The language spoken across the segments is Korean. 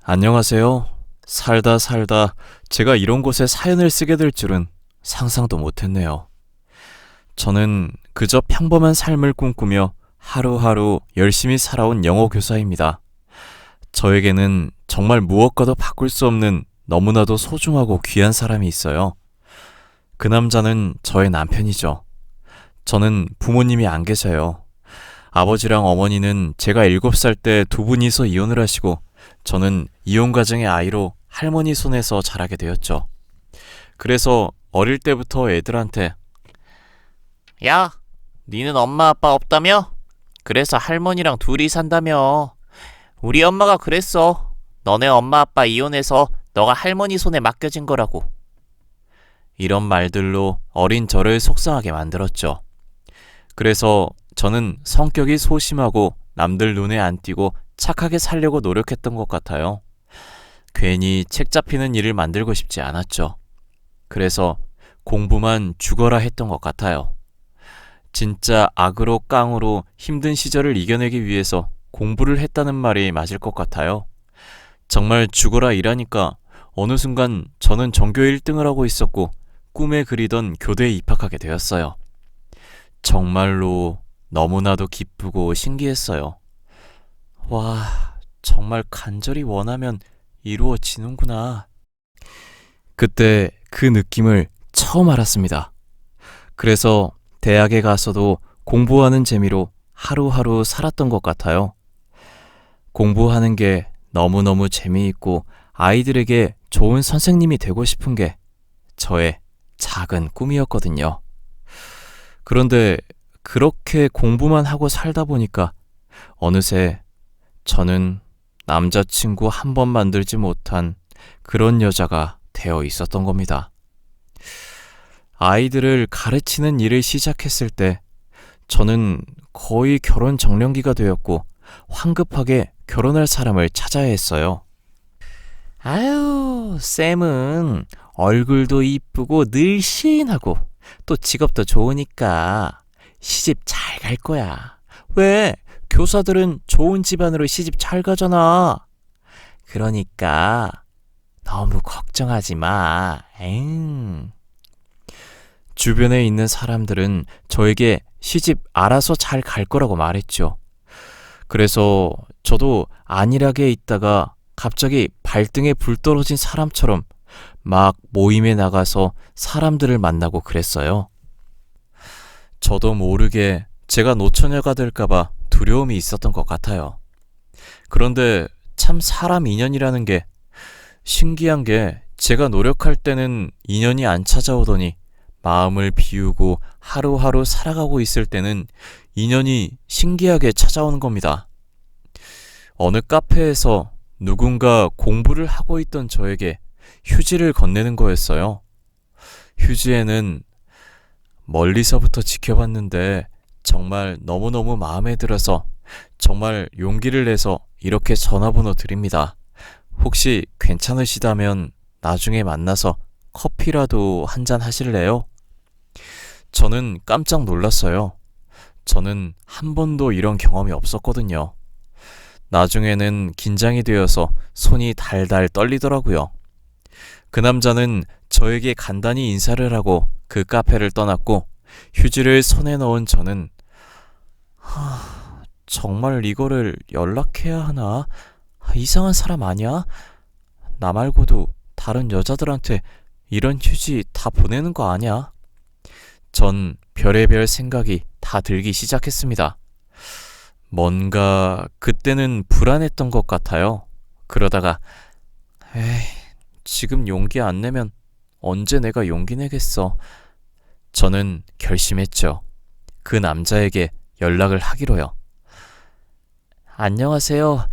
안녕하세요. 살다 살다 제가 이런 곳에 사연을 쓰게 될 줄은 상상도 못했네요. 저는 그저 평범한 삶을 꿈꾸며 하루하루 열심히 살아온 영어 교사입니다. 저에게는 정말 무엇과도 바꿀 수 없는 너무나도 소중하고 귀한 사람이 있어요. 그 남자는 저의 남편이죠. 저는 부모님이 안 계셔요. 아버지랑 어머니는 제가 7살 때 두 분이서 이혼을 하시고 저는 이혼 가정의 아이로 할머니 손에서 자라게 되었죠. 그래서 어릴 때부터 애들한테 야, 니는 엄마 아빠 없다며? 그래서 할머니랑 둘이 산다며. 우리 엄마가 그랬어. 너네 엄마 아빠 이혼해서 너가 할머니 손에 맡겨진 거라고. 이런 말들로 어린 저를 속상하게 만들었죠. 그래서 저는 성격이 소심하고 남들 눈에 안 띄고 착하게 살려고 노력했던 것 같아요. 괜히 책 잡히는 일을 만들고 싶지 않았죠. 그래서 공부만 죽어라 했던 것 같아요. 진짜 악으로 깡으로 힘든 시절을 이겨내기 위해서 공부를 했다는 말이 맞을 것 같아요. 정말 죽어라 일하니까 어느 순간 저는 전교 1등을 하고 있었고 꿈에 그리던 교대에 입학하게 되었어요. 정말로 너무나도 기쁘고 신기했어요. 와, 정말 간절히 원하면 이루어지는구나. 그때 그 느낌을 처음 알았습니다. 그래서 대학에 가서도 공부하는 재미로 하루하루 살았던 것 같아요. 공부하는 게 너무너무 재미있고 아이들에게 좋은 선생님이 되고 싶은 게 저의 작은 꿈이었거든요. 그런데 그렇게 공부만 하고 살다 보니까 어느새 저는 남자친구 한 번 만들지 못한 그런 여자가 되어 있었던 겁니다. 아이들을 가르치는 일을 시작했을 때 저는 거의 결혼 정년기가 되었고 황급하게 결혼할 사람을 찾아야 했어요. 아유, 쌤은 얼굴도 이쁘고 늘씬하고 또 직업도 좋으니까 시집 잘 갈 거야. 왜? 교사들은 좋은 집안으로 시집 잘 가잖아. 그러니까 너무 걱정하지 마. 엥. 주변에 있는 사람들은 저에게 시집 알아서 잘 갈 거라고 말했죠. 그래서 저도 안일하게 있다가 갑자기 발등에 불 떨어진 사람처럼 막 모임에 나가서 사람들을 만나고 그랬어요. 저도 모르게 제가 노처녀가 될까봐 두려움이 있었던 것 같아요. 그런데 참 사람 인연이라는 게 신기한 게 제가 노력할 때는 인연이 안 찾아오더니 마음을 비우고 하루하루 살아가고 있을 때는 인연이 신기하게 찾아오는 겁니다. 어느 카페에서 누군가 공부를 하고 있던 저에게 휴지를 건네는 거였어요. 휴지에는 멀리서부터 지켜봤는데 정말 너무너무 마음에 들어서 정말 용기를 내서 이렇게 전화번호 드립니다. 혹시 괜찮으시다면 나중에 만나서 커피라도 한잔 하실래요? 저는 깜짝 놀랐어요. 저는 한 번도 이런 경험이 없었거든요. 나중에는 긴장이 되어서 손이 달달 떨리더라고요. 그 남자는 저에게 간단히 인사를 하고 그 카페를 떠났고 휴지를 손에 넣은 저는 정말 이거를 연락해야 하나? 이상한 사람 아니야? 나 말고도 다른 여자들한테 이런 휴지 다 보내는 거 아니야? 전 별의별 생각이 다 들기 시작했습니다. 뭔가 그때는 불안했던 것 같아요. 그러다가 에이, 지금 용기 안 내면 언제 내가 용기 내겠어. 저는 결심했죠. 그 남자에게 연락을 하기로요. 안녕하세요.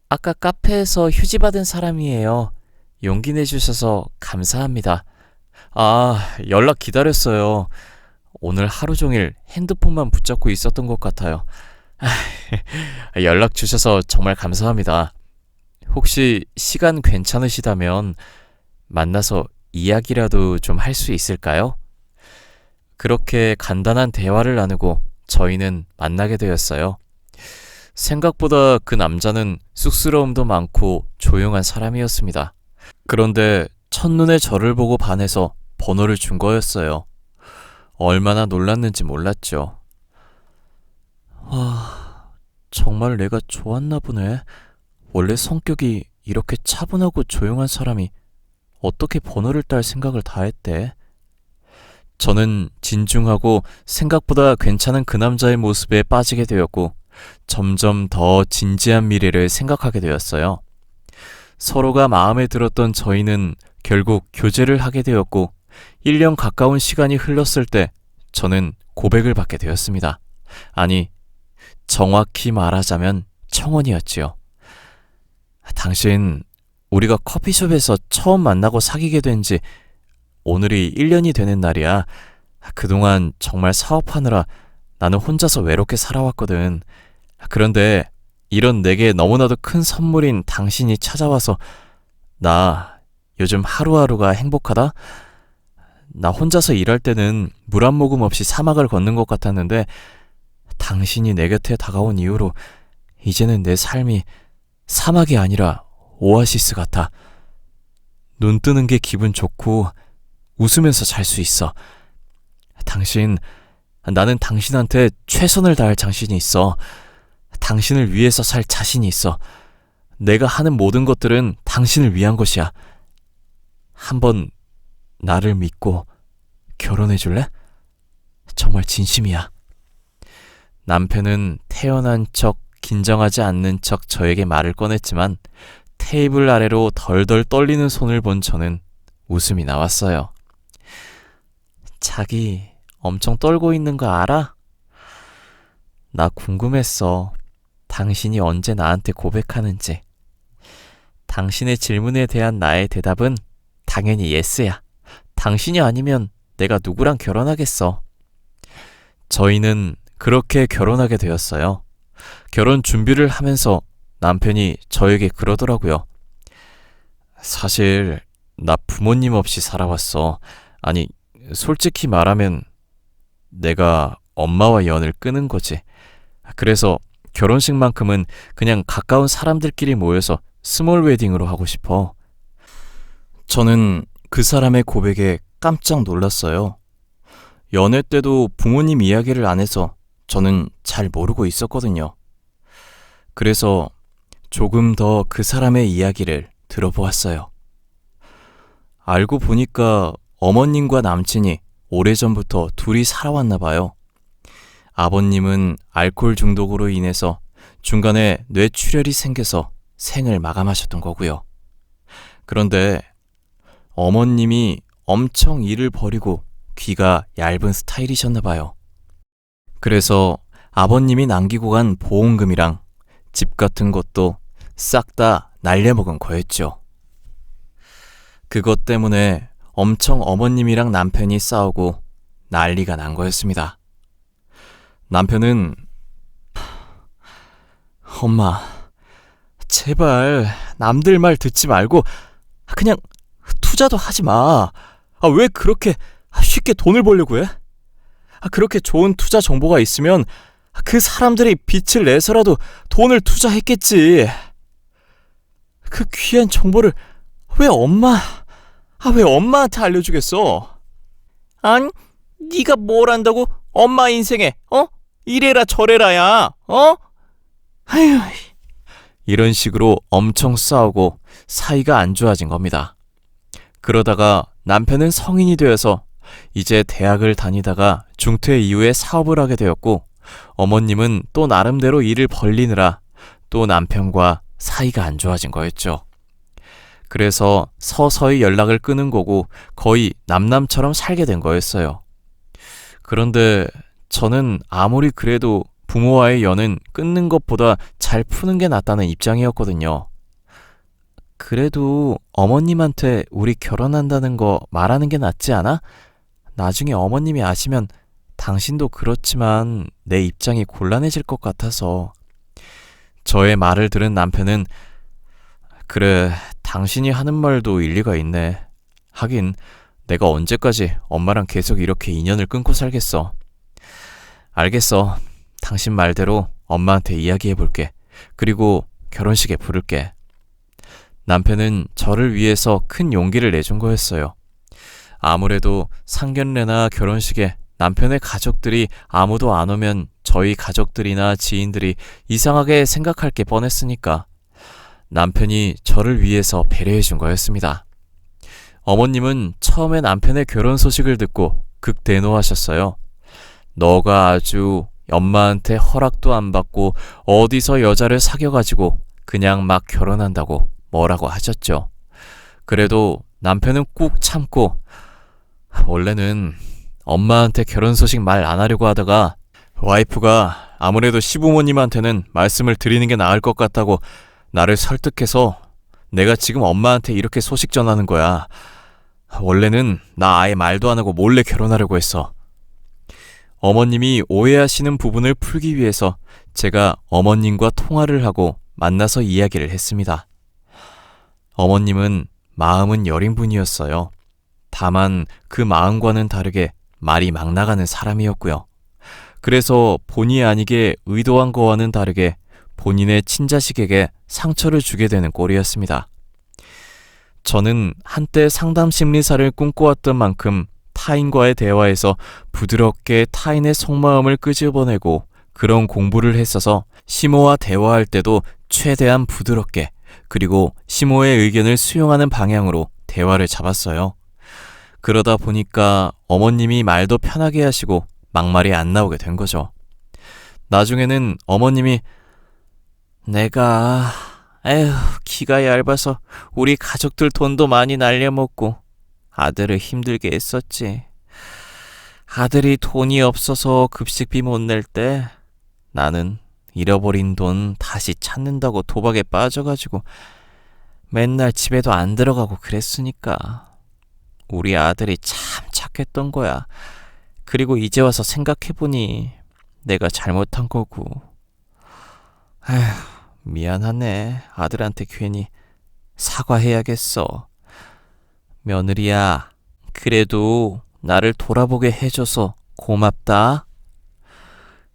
아까 카페에서 휴지 받은 사람이에요. 용기 내주셔서 감사합니다. 연락 기다렸어요. 오늘 하루 종일 핸드폰만 붙잡고 있었던 것 같아요. 연락 주셔서 정말 감사합니다. 혹시 시간 괜찮으시다면 만나서 이야기라도 좀 할 수 있을까요? 그렇게 간단한 대화를 나누고 저희는 만나게 되었어요. 생각보다 그 남자는 쑥스러움도 많고 조용한 사람이었습니다. 그런데 첫눈에 저를 보고 반해서 번호를 준 거였어요. 얼마나 놀랐는지 몰랐죠. 와, 정말 내가 좋았나 보네. 원래 성격이 이렇게 차분하고 조용한 사람이 어떻게 번호를 딸 생각을 다 했대? 저는 진중하고 생각보다 괜찮은 그 남자의 모습에 빠지게 되었고 점점 더 진지한 미래를 생각하게 되었어요. 서로가 마음에 들었던 저희는 결국 교제를 하게 되었고 1년 가까운 시간이 흘렀을 때 저는 고백을 받게 되었습니다. 아니, 정확히 말하자면 청혼이었지요. 당신, 우리가 커피숍에서 처음 만나고 사귀게 된 지 오늘이 1년이 되는 날이야. 그동안 정말 사업하느라 나는 혼자서 외롭게 살아왔거든. 그런데 이런 내게 너무나도 큰 선물인 당신이 찾아와서 나 요즘 하루하루가 행복하다? 나 혼자서 일할 때는 물 한 모금 없이 사막을 걷는 것 같았는데 당신이 내 곁에 다가온 이후로 이제는 내 삶이 사막이 아니라 오아시스 같아. 눈 뜨는 게 기분 좋고 웃으면서 잘 수 있어. 당신, 나는 당신한테 최선을 다할 자신이 있어. 당신을 위해서 살 자신이 있어. 내가 하는 모든 것들은 당신을 위한 것이야. 한번 나를 믿고 결혼해 줄래? 정말 진심이야. 남편은 태연한 척, 긴장하지 않는 척 저에게 말을 꺼냈지만 테이블 아래로 덜덜 떨리는 손을 본 저는 웃음이 나왔어요. 자기 엄청 떨고 있는 거 알아? 나 궁금했어. 당신이 언제 나한테 고백하는지. 당신의 질문에 대한 나의 대답은 당연히 예스야. 당신이 아니면 내가 누구랑 결혼하겠어. 저희는 그렇게 결혼하게 되었어요. 결혼 준비를 하면서 남편이 저에게 그러더라고요. 사실 나 부모님 없이 살아왔어. 아니, 솔직히 말하면 내가 엄마와 연을 끊은 거지. 그래서 결혼식만큼은 그냥 가까운 사람들끼리 모여서 스몰 웨딩으로 하고 싶어. 저는 그 사람의 고백에 깜짝 놀랐어요. 연애 때도 부모님 이야기를 안 해서 저는 잘 모르고 있었거든요. 그래서 조금 더 그 사람의 이야기를 들어보았어요. 알고 보니까 어머님과 남친이 오래전부터 둘이 살아왔나 봐요. 아버님은 알코올 중독으로 인해서 중간에 뇌출혈이 생겨서 생을 마감하셨던 거고요. 그런데 어머님이 엄청 일을 버리고 귀가 얇은 스타일이셨나 봐요. 그래서 아버님이 남기고 간 보험금이랑 집 같은 것도 싹 다 날려먹은 거였죠. 그것 때문에 엄청 어머님이랑 남편이 싸우고 난리가 난 거였습니다. 남편은 엄마, 제발 남들 말 듣지 말고 그냥 투자도 하지 마. 왜 그렇게 쉽게 돈을 벌려고 해? 그렇게 좋은 투자 정보가 있으면 그 사람들이 빚을 내서라도 돈을 투자했겠지. 그 귀한 정보를 왜 엄마한테 알려주겠어? 아니, 네가 뭘 안다고 엄마 인생에 이래라 저래라야. 아휴. 이런 식으로 엄청 싸우고 사이가 안 좋아진 겁니다. 그러다가 남편은 성인이 되어서 이제 대학을 다니다가 중퇴 이후에 사업을 하게 되었고 어머님은 또 나름대로 일을 벌리느라 또 남편과 사이가 안 좋아진 거였죠. 그래서 서서히 연락을 끊은 거고 거의 남남처럼 살게 된 거였어요. 그런데 저는 아무리 그래도 부모와의 연은 끊는 것보다 잘 푸는 게 낫다는 입장이었거든요. 그래도 어머님한테 우리 결혼한다는 거 말하는 게 낫지 않아? 나중에 어머님이 아시면 당신도 그렇지만 내 입장이 곤란해질 것 같아서. 저의 말을 들은 남편은 그래, 당신이 하는 말도 일리가 있네. 하긴 내가 언제까지 엄마랑 계속 이렇게 인연을 끊고 살겠어. 알겠어. 당신 말대로 엄마한테 이야기해볼게. 그리고 결혼식에 부를게. 남편은 저를 위해서 큰 용기를 내준 거였어요. 아무래도 상견례나 결혼식에 남편의 가족들이 아무도 안 오면 저희 가족들이나 지인들이 이상하게 생각할 게 뻔했으니까 남편이 저를 위해서 배려해 준 거였습니다. 어머님은 처음에 남편의 결혼 소식을 듣고 극대노하셨어요. 너가 아주 엄마한테 허락도 안 받고 어디서 여자를 사귀어가지고 그냥 막 결혼한다고 뭐라고 하셨죠. 그래도 남편은 꾹 참고 원래는 엄마한테 결혼 소식 말 안 하려고 하다가 와이프가 아무래도 시부모님한테는 말씀을 드리는 게 나을 것 같다고 나를 설득해서 내가 지금 엄마한테 이렇게 소식 전하는 거야. 원래는 나 아예 말도 안 하고 몰래 결혼하려고 했어. 어머님이 오해하시는 부분을 풀기 위해서 제가 어머님과 통화를 하고 만나서 이야기를 했습니다. 어머님은 마음은 여린 분이었어요. 다만 그 마음과는 다르게 말이 막 나가는 사람이었고요. 그래서 본의 아니게 의도한 거와는 다르게 본인의 친자식에게 상처를 주게 되는 꼴이었습니다. 저는 한때 상담 심리사를 꿈꿔왔던 만큼 타인과의 대화에서 부드럽게 타인의 속마음을 끄집어내고 그런 공부를 했어서 시모와 대화할 때도 최대한 부드럽게 그리고 시모의 의견을 수용하는 방향으로 대화를 잡았어요. 그러다 보니까 어머님이 말도 편하게 하시고 막말이 안 나오게 된 거죠. 나중에는 어머님이 내가 기가 얇아서 우리 가족들 돈도 많이 날려먹고 아들을 힘들게 했었지. 아들이 돈이 없어서 급식비 못 낼 때 나는 잃어버린 돈 다시 찾는다고 도박에 빠져가지고 맨날 집에도 안 들어가고 그랬으니까 우리 아들이 참 착했던 거야. 그리고 이제 와서 생각해보니 내가 잘못한 거고. 미안하네. 아들한테 괜히 사과해야겠어. 며느리야, 그래도 나를 돌아보게 해줘서 고맙다.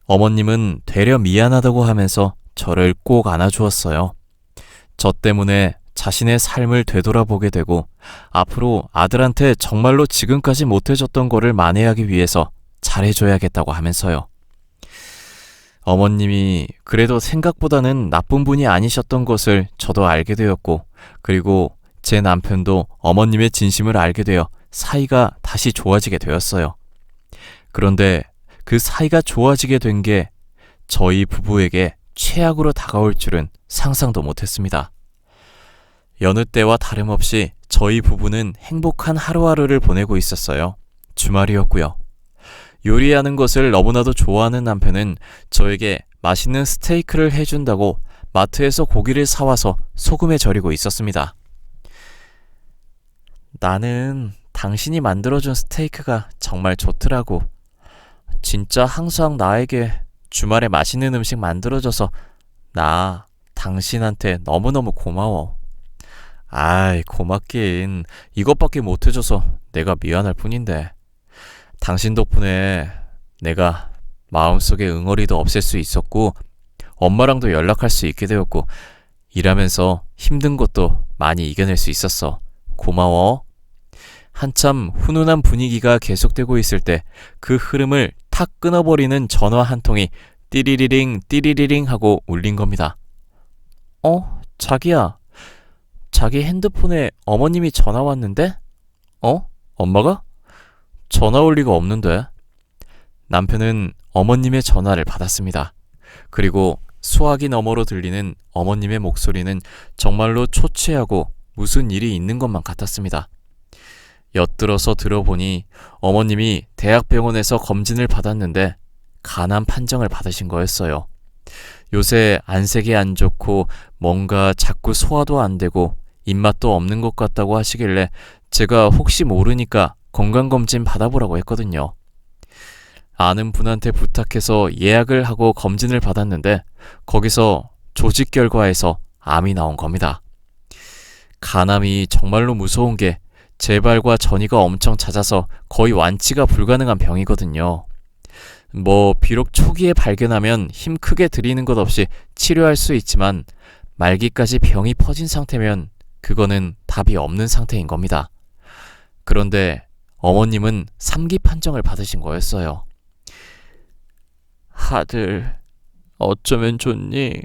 어머님은 되려 미안하다고 하면서 저를 꼭 안아주었어요. 저 때문에 자신의 삶을 되돌아보게 되고 앞으로 아들한테 정말로 지금까지 못해줬던 거를 만회하기 위해서 잘해줘야겠다고 하면서요. 어머님이 그래도 생각보다는 나쁜 분이 아니셨던 것을 저도 알게 되었고 그리고 제 남편도 어머님의 진심을 알게 되어 사이가 다시 좋아지게 되었어요. 그런데 그 사이가 좋아지게 된 게 저희 부부에게 최악으로 다가올 줄은 상상도 못했습니다. 여느 때와 다름없이 저희 부부는 행복한 하루하루를 보내고 있었어요. 주말이었고요. 요리하는 것을 너무나도 좋아하는 남편은 저에게 맛있는 스테이크를 해준다고 마트에서 고기를 사와서 소금에 절이고 있었습니다. 나는 당신이 만들어준 스테이크가 정말 좋더라고. 진짜 항상 나에게 주말에 맛있는 음식 만들어줘서 나 당신한테 너무너무 고마워. 아이, 고맙긴. 이것밖에 못해줘서 내가 미안할 뿐인데. 당신 덕분에 내가 마음속에 응어리도 없앨 수 있었고 엄마랑도 연락할 수 있게 되었고 일하면서 힘든 것도 많이 이겨낼 수 있었어. 고마워. 한참 훈훈한 분위기가 계속되고 있을 때 그 흐름을 탁 끊어버리는 전화 한 통이 띠리리링 띠리리링 하고 울린 겁니다. 자기야. 자기 핸드폰에 어머님이 전화 왔는데? 엄마가? 전화 올 리가 없는데. 남편은 어머님의 전화를 받았습니다. 그리고 수화기 너머로 들리는 어머님의 목소리는 정말로 초췌하고 무슨 일이 있는 것만 같았습니다. 엿들어서 들어보니 어머님이 대학병원에서 검진을 받았는데 간암 판정을 받으신 거였어요. 요새 안색이 안 좋고 뭔가 자꾸 소화도 안 되고 입맛도 없는 것 같다고 하시길래 제가 혹시 모르니까 건강검진 받아보라고 했거든요. 아는 분한테 부탁해서 예약을 하고 검진을 받았는데 거기서 조직 결과에서 암이 나온 겁니다. 간암이 정말로 무서운 게 재발과 전이가 엄청 잦아서 거의 완치가 불가능한 병이거든요. 비록 초기에 발견하면 힘 크게 들이는 것 없이 치료할 수 있지만 말기까지 병이 퍼진 상태면 그거는 답이 없는 상태인 겁니다. 그런데 어머님은 3기 판정을 받으신 거였어요. 아들, 어쩌면 좋니?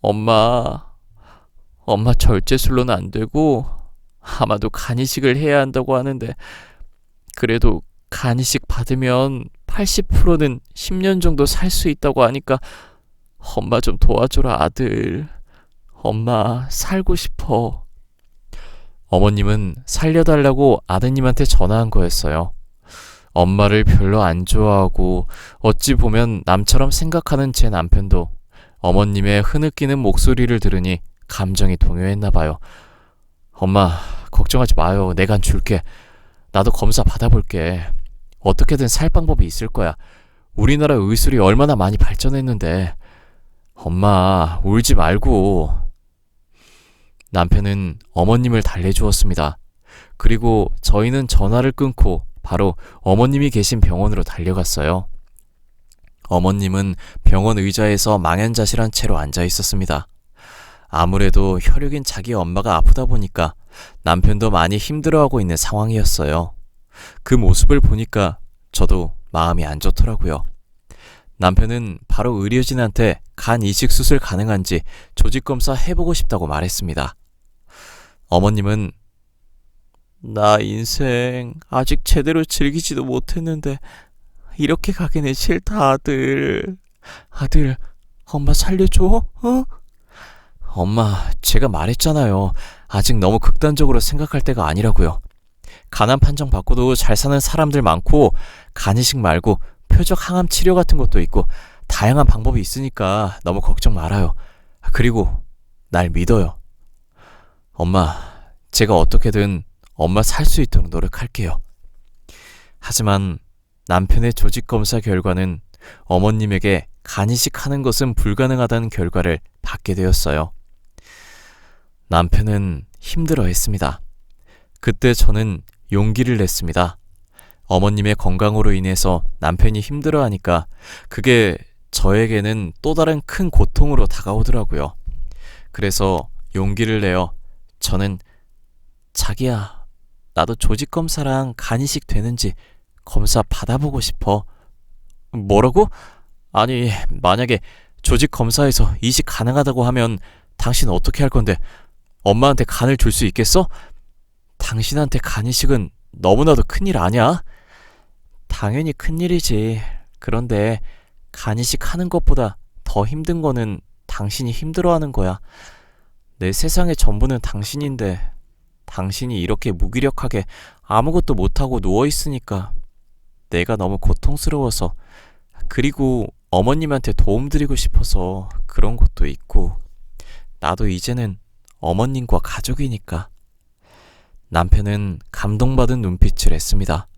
엄마 절제술로는 안 되고 아마도 간이식을 해야 한다고 하는데, 그래도 간이식 받으면 80%는 10년 정도 살 수 있다고 하니까 엄마 좀 도와줘라, 아들. 엄마 살고 싶어. 어머님은 살려달라고 아드님한테 전화한 거였어요. 엄마를 별로 안 좋아하고 어찌 보면 남처럼 생각하는 제 남편도 어머님의 흐느끼는 목소리를 들으니 감정이 동요했나 봐요. 엄마, 걱정하지 마요. 내 간 줄게. 나도 검사 받아볼게. 어떻게든 살 방법이 있을 거야. 우리나라 의술이 얼마나 많이 발전했는데. 엄마, 울지 말고. 남편은 어머님을 달래주었습니다. 그리고 저희는 전화를 끊고 바로 어머님이 계신 병원으로 달려갔어요. 어머님은 병원 의자에서 망연자실한 채로 앉아 있었습니다. 아무래도 혈육인 자기 엄마가 아프다 보니까 남편도 많이 힘들어하고 있는 상황이었어요. 그 모습을 보니까 저도 마음이 안 좋더라고요. 남편은 바로 의료진한테 간 이식 수술 가능한지 조직검사 해보고 싶다고 말했습니다. 어머님은 나 인생 아직 제대로 즐기지도 못했는데 이렇게 가기는 싫다, 아들. 아들, 엄마 살려줘, 어? 엄마, 제가 말했잖아요. 아직 너무 극단적으로 생각할 때가 아니라고요. 간암 판정 받고도 잘 사는 사람들 많고, 간이식 말고 표적 항암 치료 같은 것도 있고 다양한 방법이 있으니까 너무 걱정 말아요. 그리고 날 믿어요. 엄마, 제가 어떻게든 엄마 살 수 있도록 노력할게요. 하지만 남편의 조직검사 결과는 어머님에게 간이식 하는 것은 불가능하다는 결과를 받게 되었어요. 남편은 힘들어했습니다. 그때 저는 용기를 냈습니다. 어머님의 건강으로 인해서 남편이 힘들어하니까 그게 저에게는 또 다른 큰 고통으로 다가오더라고요. 그래서 용기를 내어 저는 자기야, 나도 조직검사랑 간이식 되는지 검사 받아보고 싶어. 뭐라고? 아니, 만약에 조직검사에서 이식 가능하다고 하면 당신 어떻게 할 건데? 엄마한테 간을 줄 수 있겠어? 당신한테 간이식은 너무나도 큰일 아냐? 당연히 큰일이지. 그런데 간이식 하는 것보다 더 힘든 거는 당신이 힘들어하는 거야. 내 세상의 전부는 당신인데 당신이 이렇게 무기력하게 아무것도 못하고 누워있으니까 내가 너무 고통스러워서, 그리고 어머님한테 도움드리고 싶어서 그런 것도 있고, 나도 이제는 어머님과 가족이니까. 남편은 감동받은 눈빛을 했습니다.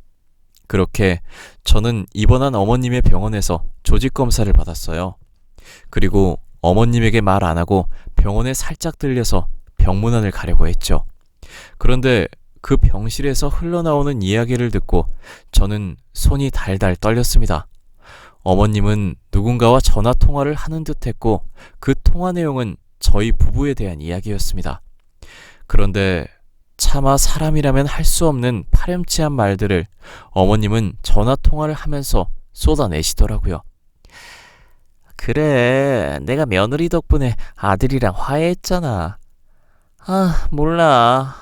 그렇게 저는 입원한 어머님의 병원에서 조직검사를 받았어요. 그리고 어머님에게 말 안 하고 병원에 살짝 들려서 병문안을 가려고 했죠. 그런데 그 병실에서 흘러나오는 이야기를 듣고 저는 손이 달달 떨렸습니다. 어머님은 누군가와 전화 통화를 하는 듯 했고 그 통화 내용은 저희 부부에 대한 이야기였습니다. 그런데 차마 사람이라면 할 수 없는 파렴치한 말들을 어머님은 전화 통화를 하면서 쏟아내시더라고요. 그래, 내가 며느리 덕분에 아들이랑 화해했잖아. 아, 몰라.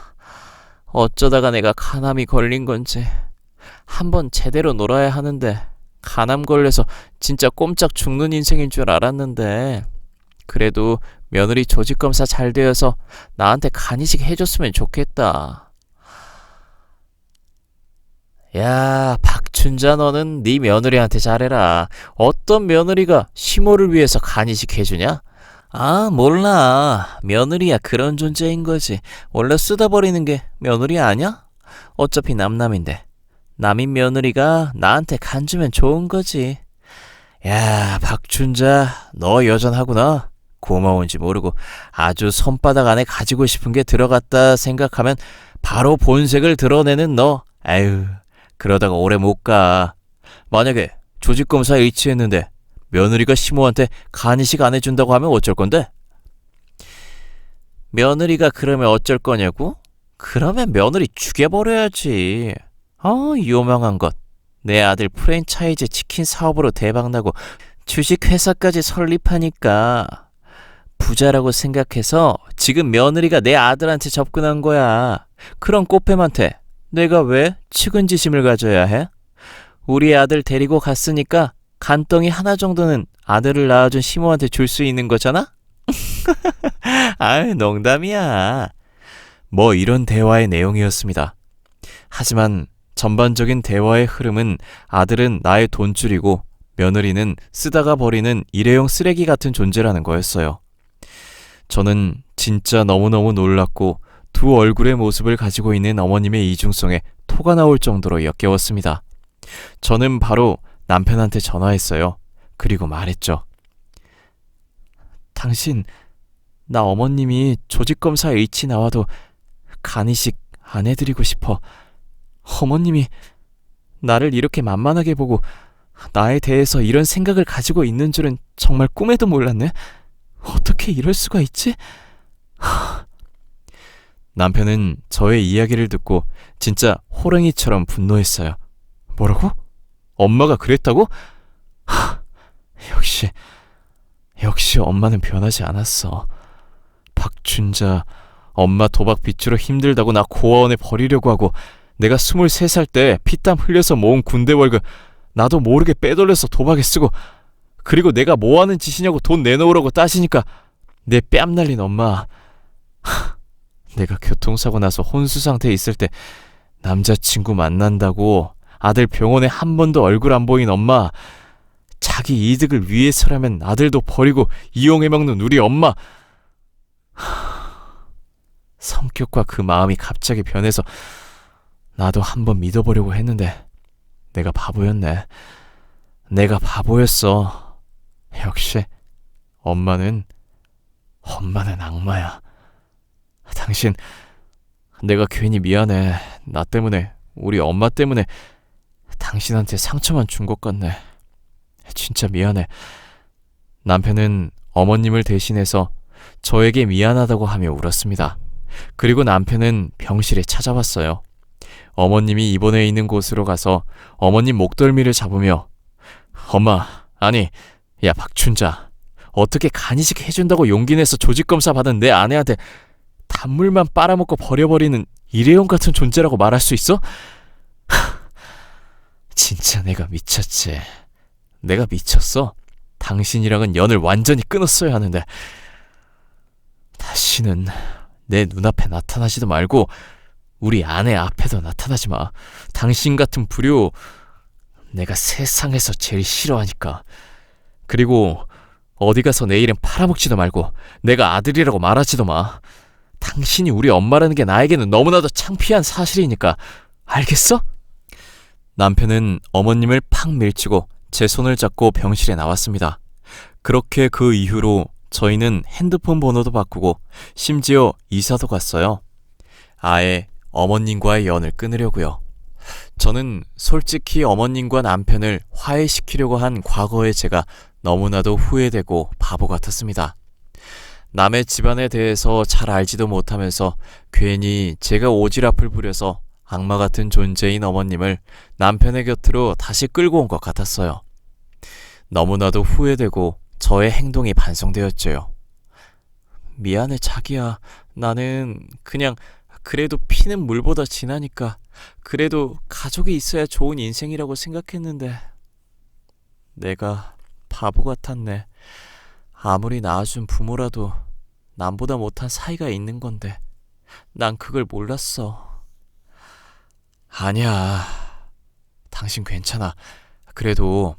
어쩌다가 내가 간암이 걸린 건지. 한번 제대로 놀아야 하는데 간암 걸려서 진짜 꼼짝 죽는 인생인 줄 알았는데, 그래도 며느리 조직검사 잘 되어서 나한테 간이식 해줬으면 좋겠다. 야, 박춘자, 너는 네 며느리한테 잘해라. 어떤 며느리가 시모를 위해서 간이식 해주냐? 아, 몰라. 며느리야 그런 존재인 거지. 원래 쓰다버리는 게 며느리 아냐? 어차피 남남인데 남인 며느리가 나한테 간 주면 좋은 거지. 야, 박춘자, 너 여전하구나. 고마운지 모르고 아주 손바닥 안에 가지고 싶은 게 들어갔다 생각하면 바로 본색을 드러내는 너. 아유, 그러다가 오래 못 가. 만약에 조직검사에 일치했는데 며느리가 시모한테 간이식 안 해준다고 하면 어쩔 건데? 며느리가 그러면 어쩔 거냐고? 그러면 며느리 죽여버려야지. 유명한 것. 내 아들 프랜차이즈 치킨 사업으로 대박나고 주식회사까지 설립하니까 부자라고 생각해서 지금 며느리가 내 아들한테 접근한 거야. 그런 꽃뱀한테 내가 왜 측은지심을 가져야 해? 우리 아들 데리고 갔으니까 간덩이 하나 정도는 아들을 낳아준 시모한테 줄 수 있는 거잖아? 아유, 농담이야. 뭐 이런 대화의 내용이었습니다. 하지만 전반적인 대화의 흐름은 아들은 나의 돈줄이고 며느리는 쓰다가 버리는 일회용 쓰레기 같은 존재라는 거였어요. 저는 진짜 너무너무 놀랐고 두 얼굴의 모습을 가지고 있는 어머님의 이중성에 토가 나올 정도로 역겨웠습니다. 저는 바로 남편한테 전화했어요. 그리고 말했죠. 당신, 나 어머님이 조직검사 H 나와도 간이식 안 해드리고 싶어. 어머님이 나를 이렇게 만만하게 보고 나에 대해서 이런 생각을 가지고 있는 줄은 정말 꿈에도 몰랐네. 어떻게 이럴 수가 있지? 남편은 저의 이야기를 듣고 진짜 호랑이처럼 분노했어요. 뭐라고? 엄마가 그랬다고? 역시 엄마는 변하지 않았어. 박춘자, 엄마 도박 빚으로 힘들다고 나 고아원에 버리려고 하고 내가 23살 때 피땀 흘려서 모은 군대 월급 나도 모르게 빼돌려서 도박에 쓰고 그리고 내가 뭐하는 짓이냐고 돈 내놓으라고 따지니까 내 뺨 날린 엄마. 내가 교통사고 나서 혼수 상태에 있을 때 남자친구 만난다고 아들 병원에 한 번도 얼굴 안 보인 엄마. 자기 이득을 위해서라면 아들도 버리고 이용해먹는 우리 엄마. 성격과 그 마음이 갑자기 변해서 나도 한번 믿어보려고 했는데 내가 바보였네. 내가 바보였어. 역시 엄마는 악마야. 당신, 내가 괜히 미안해. 나 때문에, 우리 엄마 때문에 당신한테 상처만 준 것 같네. 진짜 미안해. 남편은 어머님을 대신해서 저에게 미안하다고 하며 울었습니다. 그리고 남편은 병실에 찾아왔어요. 어머님이 입원해 있는 곳으로 가서 어머님 목덜미를 잡으며 엄마, 아니, 야 박춘자, 어떻게 간이식 해준다고 용기 내서 조직검사 받은 내 아내한테 단물만 빨아먹고 버려버리는 일회용 같은 존재라고 말할 수 있어? 진짜 내가 미쳤지. 내가 미쳤어. 당신이랑은 연을 완전히 끊었어야 하는데 다시는 내 눈앞에 나타나지도 말고 우리 아내 앞에도 나타나지 마. 당신 같은 불효 내가 세상에서 제일 싫어하니까. 그리고 어디 가서 내 이름 팔아먹지도 말고 내가 아들이라고 말하지도 마. 당신이 우리 엄마라는 게 나에게는 너무나도 창피한 사실이니까. 알겠어? 남편은 어머님을 팍 밀치고 제 손을 잡고 병실에 나왔습니다. 그렇게 그 이후로 저희는 핸드폰 번호도 바꾸고 심지어 이사도 갔어요. 아예 어머님과의 연을 끊으려고요. 저는 솔직히 어머님과 남편을 화해시키려고 한 과거의 제가 너무나도 후회되고 바보 같았습니다. 남의 집안에 대해서 잘 알지도 못하면서 괜히 제가 오지랖을 부려서 악마 같은 존재인 어머님을 남편의 곁으로 다시 끌고 온 것 같았어요. 너무나도 후회되고 저의 행동이 반성되었죠. 미안해 자기야. 나는 그냥 그래도 피는 물보다 진하니까 그래도 가족이 있어야 좋은 인생이라고 생각했는데 내가 바보 같았네. 아무리 낳아준 부모라도 남보다 못한 사이가 있는 건데 난 그걸 몰랐어. 아니야. 당신 괜찮아. 그래도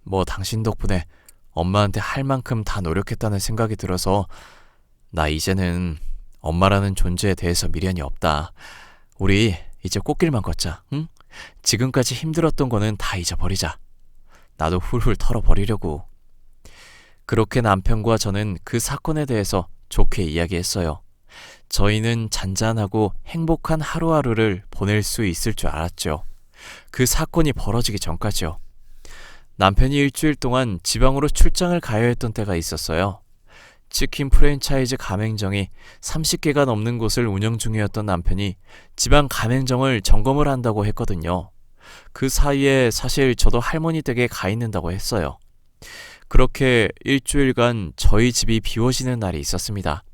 뭐 당신 덕분에 엄마한테 할 만큼 다 노력했다는 생각이 들어서 나 이제는 엄마라는 존재에 대해서 미련이 없다. 우리 이제 꽃길만 걷자. 응? 지금까지 힘들었던 거는 다 잊어버리자. 나도 훌훌 털어버리려고. 그렇게 남편과 저는 그 사건에 대해서 좋게 이야기했어요. 저희는 잔잔하고 행복한 하루하루를 보낼 수 있을 줄 알았죠. 그 사건이 벌어지기 전까지요. 남편이 일주일 동안 지방으로 출장을 가야 했던 때가 있었어요. 치킨 프랜차이즈 가맹점이 30개가 넘는 곳을 운영 중이었던 남편이 지방 가맹점을 점검을 한다고 했거든요. 그 사이에 사실 저도 할머니 댁에 가 있는다고 했어요. 그렇게 일주일간 저희 집이 비워지는 날이 있었습니다.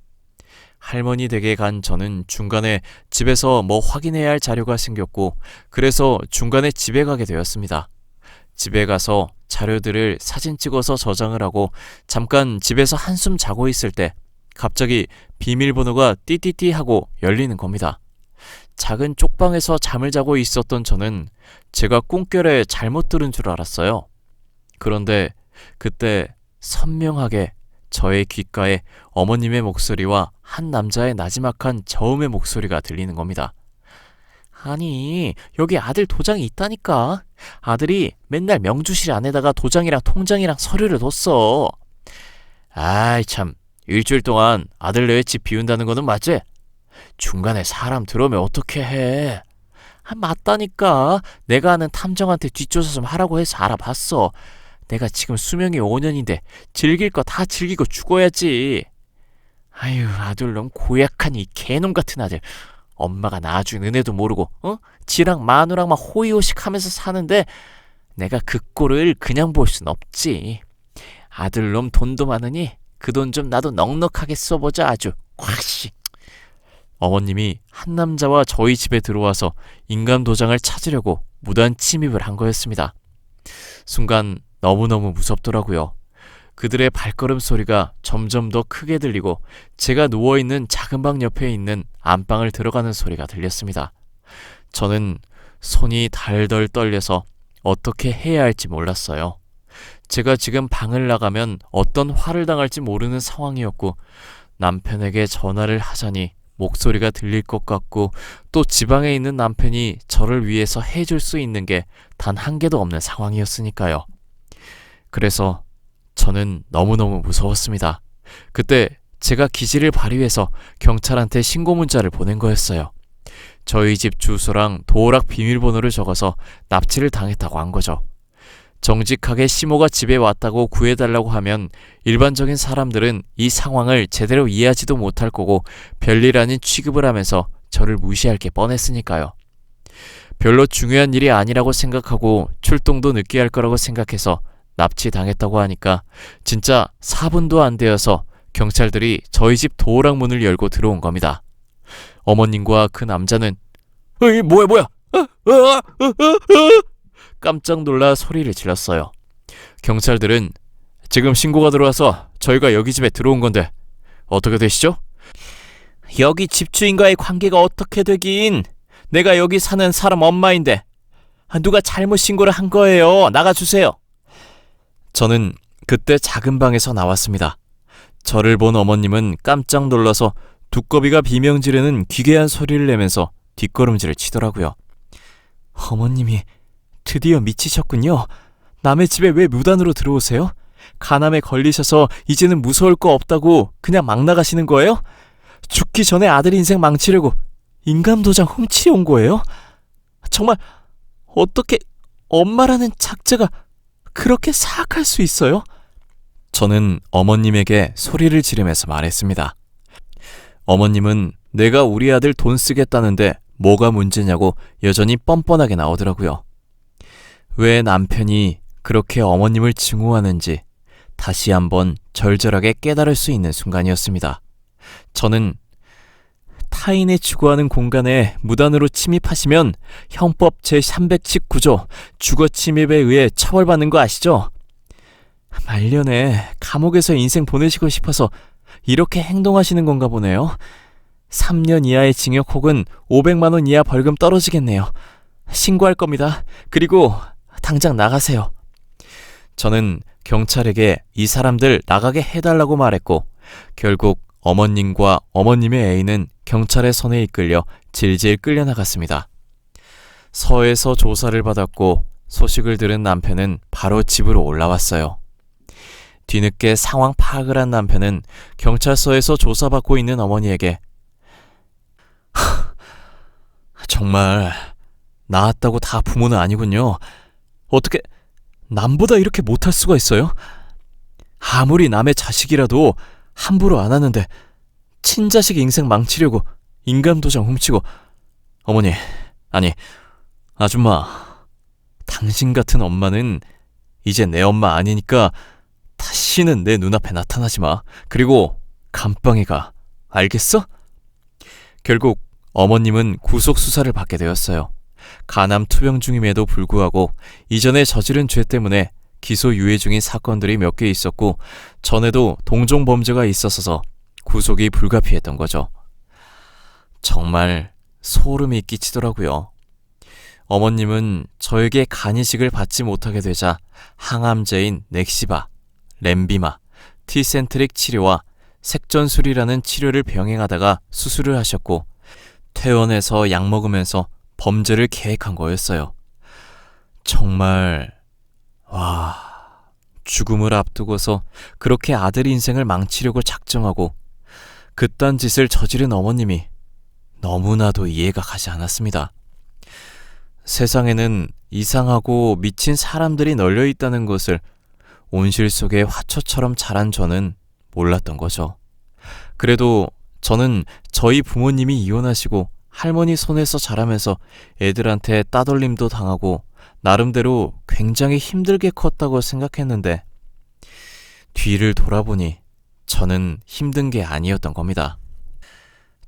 할머니 댁에 간 저는 중간에 집에서 뭐 확인해야 할 자료가 생겼고, 그래서 중간에 집에 가게 되었습니다. 집에 가서 자료들을 사진 찍어서 저장을 하고 잠깐 집에서 한숨 자고 있을 때 갑자기 비밀번호가 띠띠띠 하고 열리는 겁니다. 작은 쪽방에서 잠을 자고 있었던 저는 제가 꿈결에 잘못 들은 줄 알았어요. 그런데 그때 선명하게 저의 귓가에 어머님의 목소리와 한 남자의 나지막한 저음의 목소리가 들리는 겁니다. 아니, 여기 아들 도장이 있다니까. 아들이 맨날 명주실 안에다가 도장이랑 통장이랑 서류를 뒀어. 아이 참, 일주일 동안 아들네 집 비운다는 거는 맞지? 중간에 사람 들어오면 어떻게 해? 맞다니까. 내가 아는 탐정한테 뒷조사 좀 하라고 해서 알아봤어. 내가 지금 수명이 5년인데 즐길 거 다 즐기고 죽어야지. 아유, 아들놈 고약한 이 개놈 같은 아들. 엄마가 낳아준 은혜도 모르고 지랑 마누랑만 호의호식하면서 사는데 내가 그 꼴을 그냥 볼 순 없지. 아들놈 돈도 많으니 그 돈 좀 나도 넉넉하게 써보자 아주. 확시. 어머님이 한 남자와 저희 집에 들어와서 인감도장을 찾으려고 무단 침입을 한 거였습니다. 순간 너무너무 무섭더라고요. 그들의 발걸음 소리가 점점 더 크게 들리고 제가 누워있는 작은 방 옆에 있는 안방을 들어가는 소리가 들렸습니다. 저는 손이 달덜 떨려서 어떻게 해야 할지 몰랐어요. 제가 지금 방을 나가면 어떤 화를 당할지 모르는 상황이었고 남편에게 전화를 하자니 목소리가 들릴 것 같고 또 지방에 있는 남편이 저를 위해서 해줄 수 있는 게 단 한 개도 없는 상황이었으니까요. 그래서 저는 너무너무 무서웠습니다. 그때 제가 기지를 발휘해서 경찰한테 신고 문자를 보낸 거였어요. 저희 집 주소랑 도어락 비밀번호를 적어서 납치를 당했다고 한 거죠. 정직하게 시모가 집에 왔다고 구해달라고 하면 일반적인 사람들은 이 상황을 제대로 이해하지도 못할 거고 별일 아닌 취급을 하면서 저를 무시할 게 뻔했으니까요. 별로 중요한 일이 아니라고 생각하고 출동도 늦게 할 거라고 생각해서 납치당했다고 하니까 진짜 4분도 안 되어서 경찰들이 저희 집 도어락 문을 열고 들어온 겁니다. 어머님과 그 남자는 어이 뭐야 깜짝 놀라 소리를 질렀어요. 경찰들은 지금 신고가 들어와서 저희가 여기 집에 들어온 건데 어떻게 되시죠? 여기 집주인과의 관계가 어떻게 되긴. 내가 여기 사는 사람 엄마인데 누가 잘못 신고를 한 거예요. 나가주세요. 저는 그때 작은 방에서 나왔습니다. 저를 본 어머님은 깜짝 놀라서 두꺼비가 비명 지르는 기괴한 소리를 내면서 뒷걸음질을 치더라고요. 어머님이 드디어 미치셨군요. 남의 집에 왜 무단으로 들어오세요? 간암에 걸리셔서 이제는 무서울 거 없다고 그냥 막 나가시는 거예요? 죽기 전에 아들 인생 망치려고 인감도장 훔치러 온 거예요? 정말 어떻게 엄마라는 작자가 그렇게 사악할 수 있어요? 저는 어머님에게 소리를 지르면서 말했습니다. 어머님은 내가 우리 아들 돈 쓰겠다는데 뭐가 문제냐고 여전히 뻔뻔하게 나오더라고요. 왜 남편이 그렇게 어머님을 증오하는지 다시 한번 절절하게 깨달을 수 있는 순간이었습니다. 저는 타인의 주거하는 공간에 무단으로 침입하시면 형법 제319조 주거침입에 의해 처벌받는 거 아시죠? 말년에 감옥에서 인생 보내시고 싶어서 이렇게 행동하시는 건가 보네요. 3년 이하의 징역 혹은 500만 원 이하 벌금 떨어지겠네요. 신고할 겁니다. 그리고 당장 나가세요. 저는 경찰에게 이 사람들 나가게 해달라고 말했고 결국 어머님과 어머님의 애인은 경찰의 손에 이끌려 질질 끌려나갔습니다. 서에서 조사를 받았고 소식을 들은 남편은 바로 집으로 올라왔어요. 뒤늦게 상황 파악을 한 남편은 경찰서에서 조사받고 있는 어머니에게 정말 낳았다고 다 부모는 아니군요. 어떻게 남보다 이렇게 못할 수가 있어요? 아무리 남의 자식이라도 함부로 안 하는데 친자식 인생 망치려고 인감 도장 훔치고. 어머니, 아니, 아줌마, 당신 같은 엄마는 이제 내 엄마 아니니까 다시는 내 눈앞에 나타나지 마. 그리고 감방에 가. 알겠어? 결국 어머님은 구속수사를 받게 되었어요. 간암 투병 중임에도 불구하고 이전에 저지른 죄 때문에 기소 유예 중인 사건들이 몇 개 있었고 전에도 동종 범죄가 있었어서 구속이 불가피했던 거죠. 정말 소름이 끼치더라고요. 어머님은 저에게 간이식을 받지 못하게 되자 항암제인 넥시바, 렘비마, 티센트릭 치료와 색전술이라는 치료를 병행하다가 수술을 하셨고 퇴원해서 약 먹으면서 범죄를 계획한 거였어요. 정말 죽음을 앞두고서 그렇게 아들 인생을 망치려고 작정하고 그딴 짓을 저지른 어머님이 너무나도 이해가 가지 않았습니다. 세상에는 이상하고 미친 사람들이 널려 있다는 것을 온실 속의 화초처럼 자란 저는 몰랐던 거죠. 그래도 저는 저희 부모님이 이혼하시고 할머니 손에서 자라면서 애들한테 따돌림도 당하고 나름대로 굉장히 힘들게 컸다고 생각했는데 뒤를 돌아보니 저는 힘든 게 아니었던 겁니다.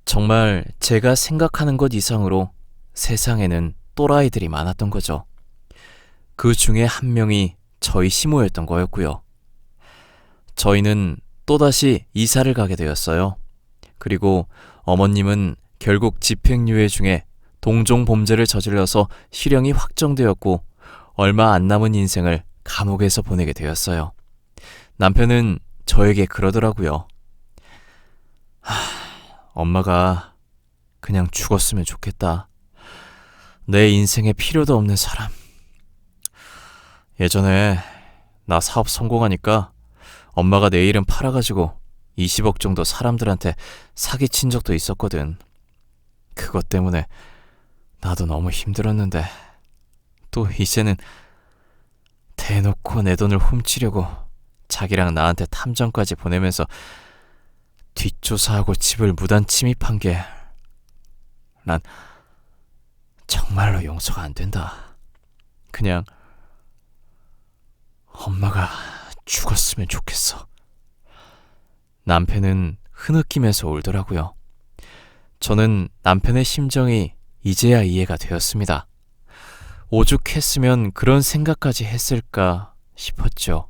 정말 제가 생각하는 것 이상으로 세상에는 또라이들이 많았던 거죠. 그 중에 한 명이 저희 시모였던 거였고요. 저희는 또다시 이사를 가게 되었어요. 그리고 어머님은 결국 집행유예 중에 동종 범죄를 저질러서 실형이 확정되었고 얼마 안 남은 인생을 감옥에서 보내게 되었어요. 남편은 저에게 그러더라고요. 엄마가 그냥 죽었으면 좋겠다. 내 인생에 필요도 없는 사람. 예전에 나 사업 성공하니까 엄마가 내 이름 팔아가지고 20억 정도 사람들한테 사기친 적도 있었거든. 그것 때문에 나도 너무 힘들었는데 또 이제는 대놓고 내 돈을 훔치려고 자기랑 나한테 탐정까지 보내면서 뒷조사하고 집을 무단 침입한 게 난 정말로 용서가 안 된다. 그냥 엄마가 죽었으면 좋겠어. 남편은 흐느끼면서 울더라고요. 저는 남편의 심정이 이제야 이해가 되었습니다. 오죽했으면 그런 생각까지 했을까 싶었죠.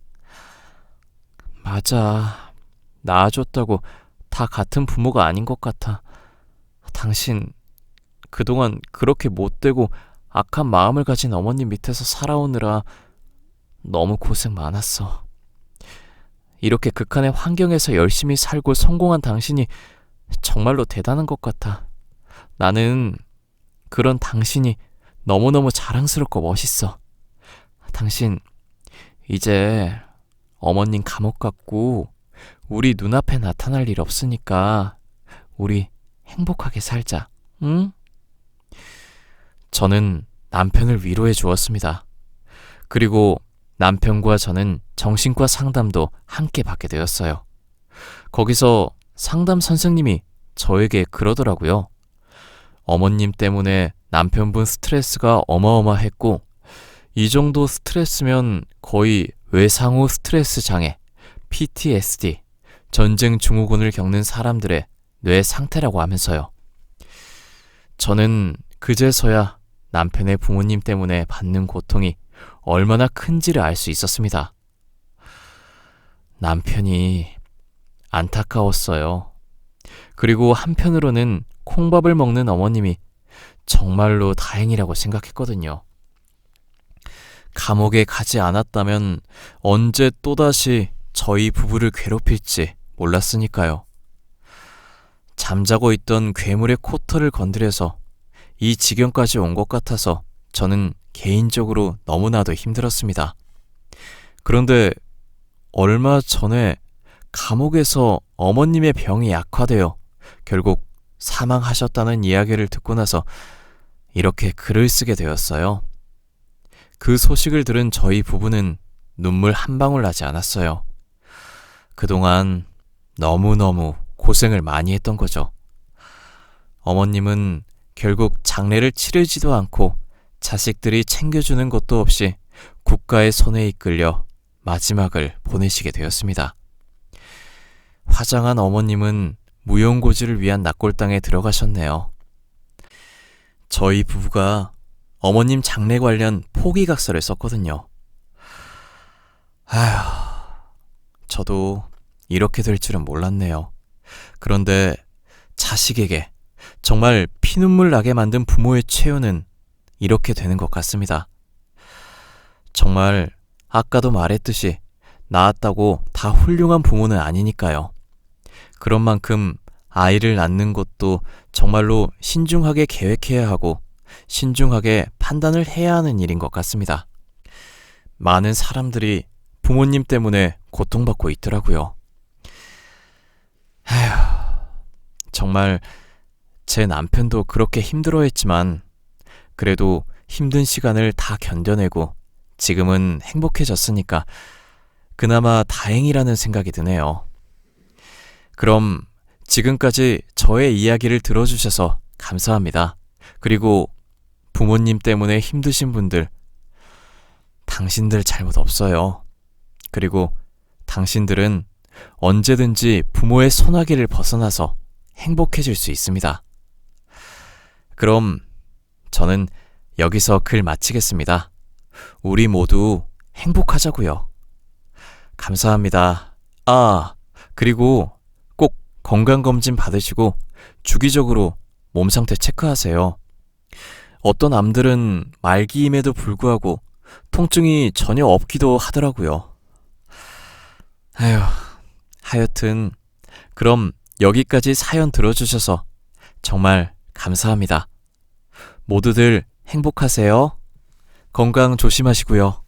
맞아. 낳아줬다고 다 같은 부모가 아닌 것 같아. 당신 그동안 그렇게 못되고 악한 마음을 가진 어머님 밑에서 살아오느라 너무 고생 많았어. 이렇게 극한의 환경에서 열심히 살고 성공한 당신이 정말로 대단한 것 같아. 나는 그런 당신이 너무너무 자랑스럽고 멋있어. 당신 이제 어머님 감옥 갔고 우리 눈앞에 나타날 일 없으니까 우리 행복하게 살자. 응? 저는 남편을 위로해 주었습니다. 그리고 남편과 저는 정신과 상담도 함께 받게 되었어요. 거기서 상담 선생님이 저에게 그러더라고요. 어머님 때문에 남편분 스트레스가 어마어마했고 이 정도 스트레스면 거의 외상후 스트레스 장애, PTSD, 전쟁 증후군을 겪는 사람들의 뇌 상태라고 하면서요. 저는 그제서야 남편의 부모님 때문에 받는 고통이 얼마나 큰지를 알 수 있었습니다. 남편이 안타까웠어요. 그리고 한편으로는 콩밥을 먹는 어머님이 정말로 다행이라고 생각했거든요. 감옥에 가지 않았다면 언제 또다시 저희 부부를 괴롭힐지 몰랐으니까요. 잠자고 있던 괴물의 코털을 건드려서 이 지경까지 온 것 같아서 저는 개인적으로 너무나도 힘들었습니다. 그런데 얼마 전에 감옥에서 어머님의 병이 약화되어 결국 사망하셨다는 이야기를 듣고 나서 이렇게 글을 쓰게 되었어요. 그 소식을 들은 저희 부부는 눈물 한 방울 나지 않았어요. 그동안 너무너무 고생을 많이 했던 거죠. 어머님은 결국 장례를 치르지도 않고 자식들이 챙겨주는 것도 없이 국가의 손에 이끌려 마지막을 보내시게 되었습니다. 화장한 어머님은 무용고지를 위한 낙골당에 들어가셨네요. 저희 부부가 어머님 장례 관련 포기각서를 썼거든요. 아휴, 저도 이렇게 될 줄은 몰랐네요. 그런데 자식에게 정말 피눈물 나게 만든 부모의 최후는 이렇게 되는 것 같습니다. 정말 아까도 말했듯이 낳았다고 다 훌륭한 부모는 아니니까요. 그런 만큼 아이를 낳는 것도 정말로 신중하게 계획해야 하고 신중하게 판단을 해야 하는 일인 것 같습니다. 많은 사람들이 부모님 때문에 고통받고 있더라고요. 에휴, 정말 제 남편도 그렇게 힘들어했지만 그래도 힘든 시간을 다 견뎌내고 지금은 행복해졌으니까 그나마 다행이라는 생각이 드네요. 그럼 지금까지 저의 이야기를 들어주셔서 감사합니다. 그리고 부모님 때문에 힘드신 분들, 당신들 잘못 없어요. 그리고 당신들은 언제든지 부모의 소나기를 벗어나서 행복해질 수 있습니다. 그럼 저는 여기서 글 마치겠습니다. 우리 모두 행복하자고요. 감사합니다. 그리고 꼭 건강검진 받으시고 주기적으로 몸 상태 체크하세요. 어떤 암들은 말기임에도 불구하고 통증이 전혀 없기도 하더라고요. 하여튼 그럼 여기까지 사연 들어주셔서 정말 감사합니다. 모두들 행복하세요. 건강 조심하시고요.